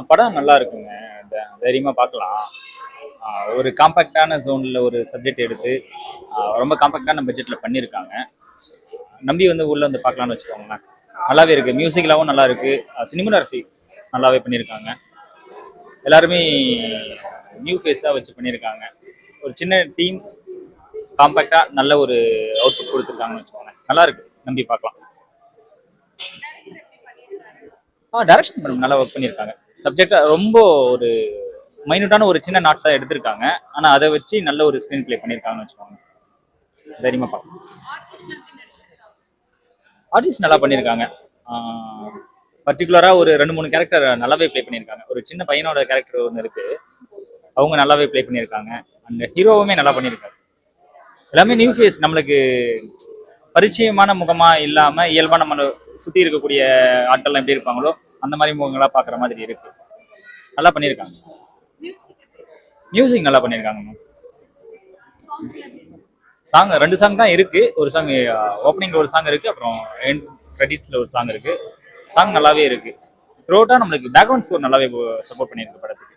படம் நல்லா இருக்குங்க. தைரியமா பார்க்கலாம். ஒரு காம்பேக்டான ஜோன்ல ஒரு சப்ஜெக்ட் எடுத்து ரொம்ப காம்பேக்டான பட்ஜெட்ல பண்ணியிருக்காங்க. நம்பி வந்து உள்ள வந்து பார்க்கலாம்னு வச்சுக்கோங்களேன். நல்லாவே இருக்கு. மியூசிக்லாவும் நல்லா இருக்கு. சினிமோகிராஃபி நல்லாவே பண்ணியிருக்காங்க. எல்லாருமே நியூ ஃபேஸாக வச்சு பண்ணியிருக்காங்க. ஒரு சின்ன டீம் காம்பேக்டா நல்ல ஒரு அவுட்புட் கொடுத்துருக்காங்கன்னு வச்சுக்கோங்களேன். நல்லா இருக்கு. நம்பி பார்க்கலாம். டைரக்ஷன் மேடம் நல்லா ஒர்க் பண்ணியிருக்காங்க. சப்ஜெக்டா ரொம்ப ஒரு மைனூட்டான ஒரு சின்ன நாட் தான் எடுத்திருக்காங்க. ஆனா அதை வச்சு நல்ல ஒரு ஸ்கிரீன் பிளே பண்ணியிருக்காங்கன்னு வச்சுக்கோங்க. தைரியமா பார்க்கலாம். ஆர்டிஸ்ட் நல்லா பண்ணியிருக்காங்க. பர்டிகுலராக ஒரு 2 3 கேரக்டர் நல்லாவே ப்ளே பண்ணியிருக்காங்க. ஒரு சின்ன பையனோட கேரக்டர் ஒன்று இருக்கு. அவங்க நல்லாவே ப்ளே பண்ணியிருக்காங்க. அந்த ஹீரோவுமே நல்லா பண்ணியிருக்காரு. எல்லாமே நியூ ஃபேஸ், நம்மளுக்கு பரிச்சயமான முகமா இல்லாம இயல்பா நம்ம சுத்தி இருக்கக்கூடிய ஆட்கள்லாம் எப்படி இருப்பாங்களோ அந்த மாதிரி முகங்களா பாக்குற மாதிரி இருக்கு. நல்லா பண்ணியிருக்காங்க. மியூசிக் நல்லா பண்ணியிருக்காங்க மேம். சாங் 2 சாங் தான் இருக்கு. ஒரு சாங் ஓப்பனிங்ல ஒரு சாங் இருக்கு, அப்புறம் எண்ட் கிரெடிட்ஸ்ல ஒரு சாங் இருக்கு. சாங் நல்லாவே இருக்கு. த்ரோட்டா நம்மளுக்கு பேக்ரவுண்ட் ஸ்கோர் நல்லாவே சப்போர்ட் பண்ணியிருக்கு படத்துக்கு.